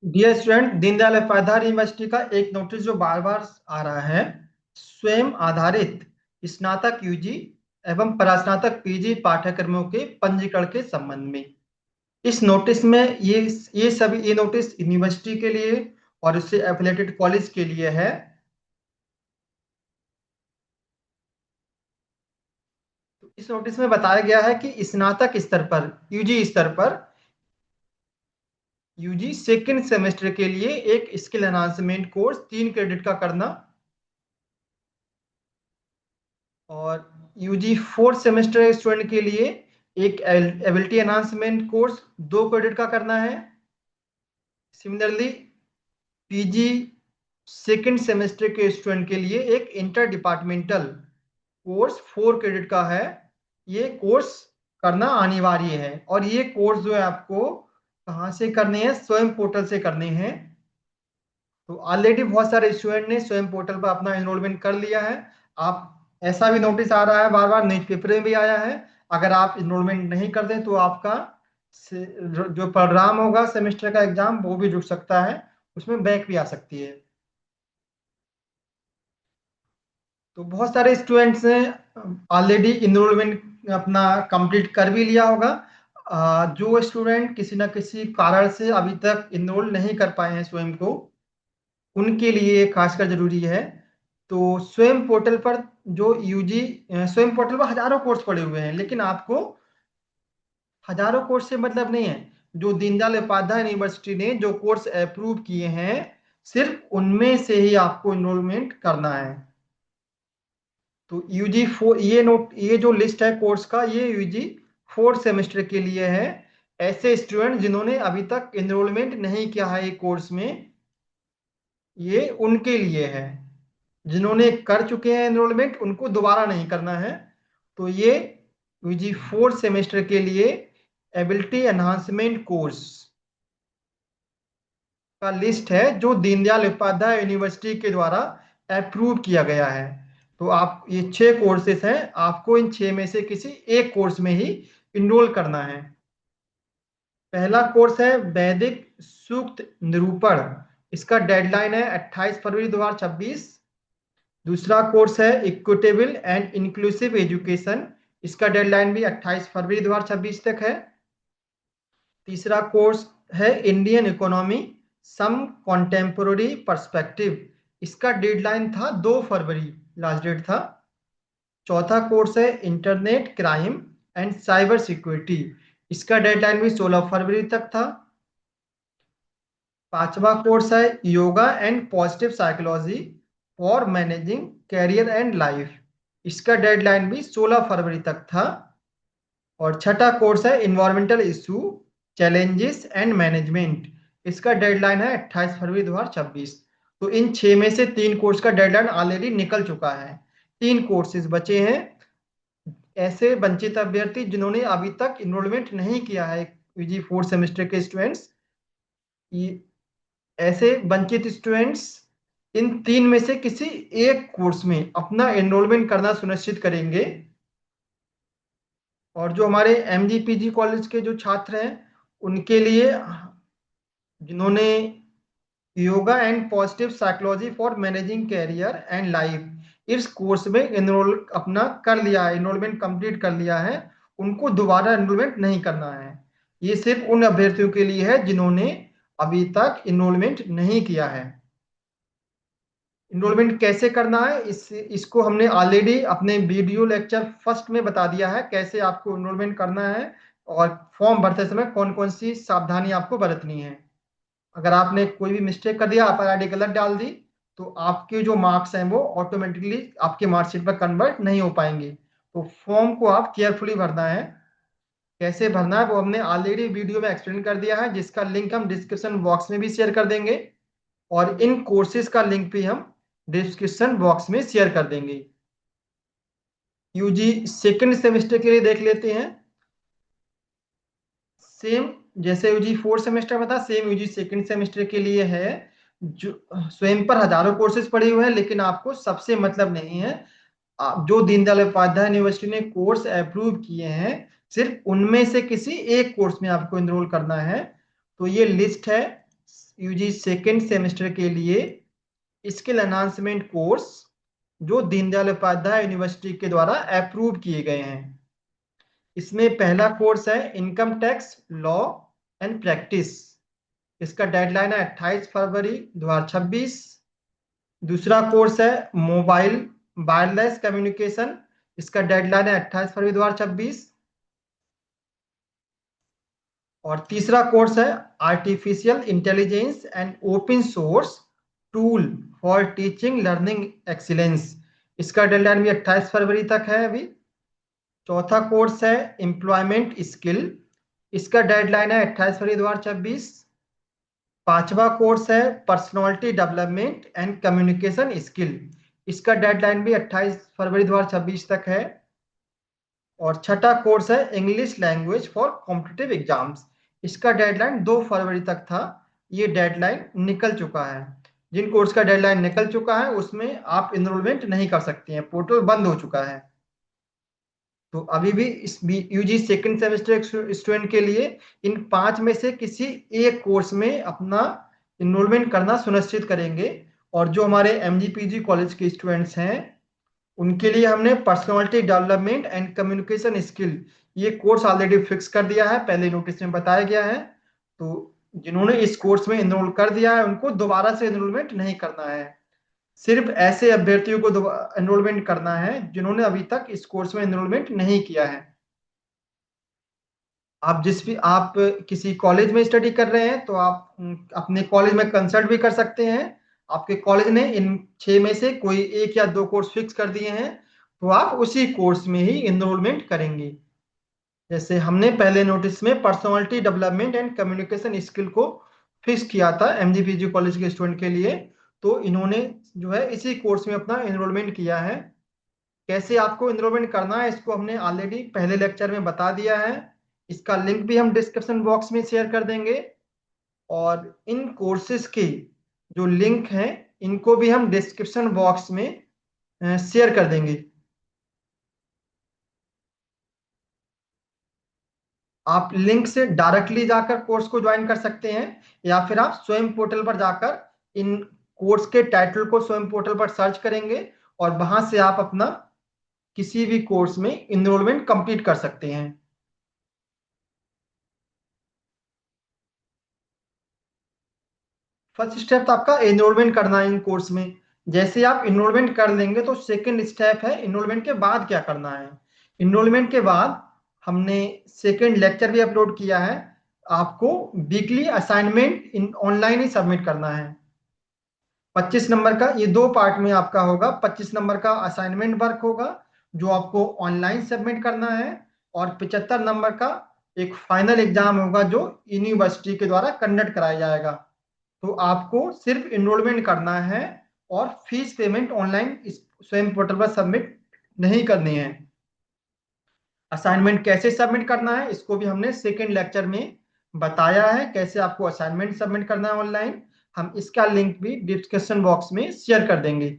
Dear student, Deendayal Upadhyaya university का एक notice जो बार बार आ रहा है, स्वयं आधारित स्नातक यूजी एवं परास्नातक पीजी पाठ्यक्रमों के पंजीकरण के संबंध में। इस नोटिस में ये नोटिस यूनिवर्सिटी के लिए और उससे एफिलेटेड कॉलेज के लिए है। तो इस नोटिस में बताया गया है कि स्नातक स्तर पर, यूजी स्तर पर, यूजी सेकेंड सेमेस्टर के लिए एक स्किल एनहांसमेंट कोर्स 3 क्रेडिट का करना, और यूजी फोर्थ सेमेस्टर स्टूडेंट के लिए एक एबिलिटी एनहांसमेंट कोर्स 2 क्रेडिट का करना है। सिमिलरली पीजी सेकेंड सेमेस्टर के स्टूडेंट के लिए एक इंटर डिपार्टमेंटल कोर्स 4 क्रेडिट का है। ये कोर्स करना अनिवार्य है, और ये कोर्स जो है आपको कहाँ से करने हैं? स्वयं पोर्टल से करने हैं। तो ऑलरेडी बहुत सारे स्टूडेंट ने स्वयं पोर्टल पर अपना एनरोलमेंट कर लिया है। आप, ऐसा भी नोटिस आ रहा है बार बार, न्यूज़पेपर में भी आया है, अगर आप एनरोलमेंट नहीं कर दें तो आपका जो परिणाम होगा सेमेस्टर का एग्जाम वो भी रुक सकता है, उसमें बैक भी आ सकती है। तो बहुत सारे स्टूडेंट्स ने ऑलरेडी इनरोलमेंट अपना कंप्लीट कर भी लिया होगा। जो स्टूडेंट किसी न किसी कारण से अभी तक इनरोल नहीं कर पाए हैं स्वयं को, उनके लिए खासकर जरूरी है। तो स्वयं पोर्टल पर जो यूजी, स्वयं पोर्टल पर हजारों कोर्स पड़े हुए हैं, लेकिन आपको हजारों कोर्स से मतलब नहीं है। जो दीनदयाल उपाध्याय यूनिवर्सिटी ने जो कोर्स अप्रूव किए हैं, सिर्फ उनमें से ही आपको इनरोलमेंट करना है। तो यूजी फोर, ये जो लिस्ट है कोर्स का, ये यूजी फोर्थ सेमेस्टर के लिए है। ऐसे स्टूडेंट जिन्होंने अभी तक एनरोलमेंट नहीं किया है एक कोर्स में, ये उनके लिए है। जिन्होंने कर चुके हैं एनरोलमेंट, उनको दोबारा नहीं करना है। तो ये यूजी फोर्थ सेमेस्टर के लिए एबिलिटी एनहांसमेंट कोर्स का लिस्ट है, जो दीनदयाल उपाध्याय यूनिवर्सिटी के द्वारा अप्रूव किया गया है। तो आप, ये 6 कोर्सेस हैं, आपको इन 6 में से किसी एक कोर्स में ही इनरोल करना है। पहला कोर्स है वैदिक सूक्त निरूपण। इसका डेडलाइन है 28 फरवरी 2026। दूसरा कोर्स है इक्विटेबल एंड इंक्लूसिव एजुकेशन। इसका डेडलाइन भी 28 फरवरी 2026 तक है। तीसरा कोर्स है Indian economy some contemporary perspective. इसका डेडलाइन था 2 फरवरी, लास्ट डेट था। चौथा कोर्स है internet crime and cyber security. इसका डेडलाइन भी 16 फरवरी तक था। पांचवा कोर्स है yoga and positive psychology for managing career and life. इसका डेडलाइन भी 16 फरवरी तक था। और छठा कोर्स है environmental issue challenges and management. इसका डेडलाइन है 28 फरवरी 2026। तो इन 6 में से 3 कोर्स का डेडलाइन ऑलरेडी निकल चुका है। 3 कोर्सेज बचे हैं। ऐसे वंचित अभ्यर्थी जिन्होंने अभी तक इनरोलमेंट नहीं किया है, यूजी फोर्थ सेमेस्टर के स्टूडेंट्स, ऐसे वंचित स्टूडेंट्स इन 3 में से किसी एक कोर्स में अपना एनरोलमेंट करना सुनिश्चित करेंगे। और जो हमारे एमजीपीजी कॉलेज के जो छात्र हैं, उनके लिए, जिन्होंने yoga and positive psychology for managing career and life इस कोर्स में एनरोल अपना कर लिया है, एनरोलमेंट कंप्लीट कर लिया है, उनको दोबारा एनरोलमेंट नहीं करना है। ये सिर्फ उन अभ्यर्थियों के लिए है जिन्होंने अभी तक एनरोलमेंट नहीं किया है। इनरोलमेंट कैसे करना है, इसको हमने ऑलरेडी अपने वीडियो लेक्चर फर्स्ट में बता दिया है, कैसे आपको इनरोलमेंट करना है और फॉर्म भरते समय कौन कौन सी सावधानी आपको बरतनी है। अगर आपने कोई भी मिस्टेक कर दिया, आप आईडी गलत डाल दी, तो आपके जो मार्क्स हैं वो ऑटोमेटिकली आपके मार्कशीट पर कन्वर्ट नहीं हो पाएंगे। तो फॉर्म को आप केयरफुली भरना है। कैसे भरना है वो हमने ऑलरेडी वीडियो में एक्सप्लेन कर दिया है, जिसका लिंक हम डिस्क्रिप्शन बॉक्स में भी शेयर कर देंगे, और इन कोर्सेज का लिंक भी हम डिस्क्रिप्शन बॉक्स में शेयर कर देंगे। यूजी सेकंड सेमेस्टर के लिए देख लेते हैं। सेम जैसे यूजी फोर्थ सेमेस्टर में था, सेम यूजी सेकंड सेमेस्टर के लिए है। जो स्वयं पर हजारों कोर्सेज पड़े हुए हैं, लेकिन आपको सबसे मतलब नहीं है। जो दीनदयाल उपाध्याय यूनिवर्सिटी ने कोर्स अप्रूव किए हैं, सिर्फ उनमें से किसी एक कोर्स में आपको एनरोल करना है। तो ये लिस्ट है, यूजी सेकेंड सेमेस्टर के लिए स्किल एनहांसमेंट कोर्स जो दीनदयाल उपाध्याय यूनिवर्सिटी के द्वारा अप्रूव किए गए हैं। इसमें पहला कोर्स है income tax law and practice. इसका डेडलाइन है 28 फरवरी 2026। दूसरा कोर्स है मोबाइल वायरलेस कम्युनिकेशन। इसका डेडलाइन है 28 फरवरी 2026। और तीसरा कोर्स है artificial intelligence and open source tool for teaching learning excellence. इसका डेडलाइन भी 28 फरवरी तक है अभी। चौथा कोर्स है एम्प्लॉयमेंट स्किल। इसका डेडलाइन है 28 फरवरी 2026। पांचवा कोर्स है personality development and communication skill. इसका डेडलाइन भी 28 फरवरी 2026 तक है। और छठा कोर्स है English language for competitive exams. इसका डेडलाइन 2 फरवरी तक था। ये डेडलाइन निकल चुका है। जिन कोर्स का डेडलाइन निकल चुका है उसमें आप इनरोलमेंट नहीं कर सकते हैं, पोर्टल बंद हो चुका है। तो अभी भी इस यूजी सेकंड सेमेस्टर स्टूडेंट के लिए इन 5 में से किसी एक कोर्स में अपना इनरोलमेंट करना सुनिश्चित करेंगे। और जो हमारे एमजीपीजी कॉलेज के स्टूडेंट्स हैं उनके लिए हमने personality development and communication skill ये कोर्स ऑलरेडी फिक्स कर दिया है, पहले नोटिस में बताया गया है। तो जिन्होंने इस कोर्स में इनरोल कर दिया है उनको दोबारा से इनरोलमेंट नहीं करना है। सिर्फ ऐसे अभ्यर्थियों को एनरोलमेंट करना है जिन्होंने अभी तक इस कोर्स में एनरोलमेंट नहीं किया है। आप किसी कॉलेज में स्टडी कर रहे हैं तो आप अपने कॉलेज में कंसल्ट भी कर सकते हैं। आपके कॉलेज ने इन 6 में से कोई एक या दो कोर्स फिक्स कर दिए हैं तो आप उसी कोर्स में ही इनरोलमेंट करेंगे। जैसे हमने पहले नोटिस में personality development and communication skill को फिक्स किया था एमजीपीजी कॉलेज के स्टूडेंट के लिए, तो इन्होंने जो है इसी कोर्स में अपना एनरोलमेंट किया है। कैसे आपको एनरोलमेंट करना है इसको हमने ऑलरेडी पहले लेक्चर में बता दिया है। इसका लिंक भी हम डिस्क्रिप्शन बॉक्स में शेयर कर देंगे। और इन कोर्सेज के जो लिंक हैं इनको भी हम डिस्क्रिप्शन बॉक्स में शेयर कर देंगे। आप लिंक से डायरेक्टली जाकर कोर्स को ज्वाइन कर सकते हैं या फिर आप स्वयं पोर्टल पर जाकर इन कोर्स के टाइटल को स्वयं पोर्टल पर सर्च करेंगे और वहां से आप अपना किसी भी कोर्स में इनरोलमेंट कंप्लीट कर सकते हैं। फर्स्ट स्टेप तो आपका एनरोलमेंट करना है इन कोर्स में। जैसे आप इनरोलमेंट कर लेंगे तो सेकंड स्टेप है इनरोलमेंट के बाद क्या करना है। इनरोलमेंट के बाद हमने सेकंड लेक्चर भी अपलोड किया है। आपको वीकली असाइनमेंट इन ऑनलाइन ही सबमिट करना है। 25 नंबर का ये दो पार्ट में आपका होगा। 25 नंबर का असाइनमेंट वर्क होगा जो आपको ऑनलाइन सबमिट करना है। और 75 नंबर का एक फाइनल एग्जाम होगा जो यूनिवर्सिटी के द्वारा कंडक्ट कराया जाएगा। तो आपको सिर्फ इनरोलमेंट करना है और फीस पेमेंट ऑनलाइन स्वयं पोर्टल पर सबमिट नहीं करनी है। असाइनमेंट कैसे सबमिट करना है इसको भी हमने सेकेंड लेक्चर में बताया है, कैसे आपको असाइनमेंट सबमिट करना है ऑनलाइन। हम इसका लिंक भी डिस्क्रिप्शन बॉक्स में शेयर कर देंगे।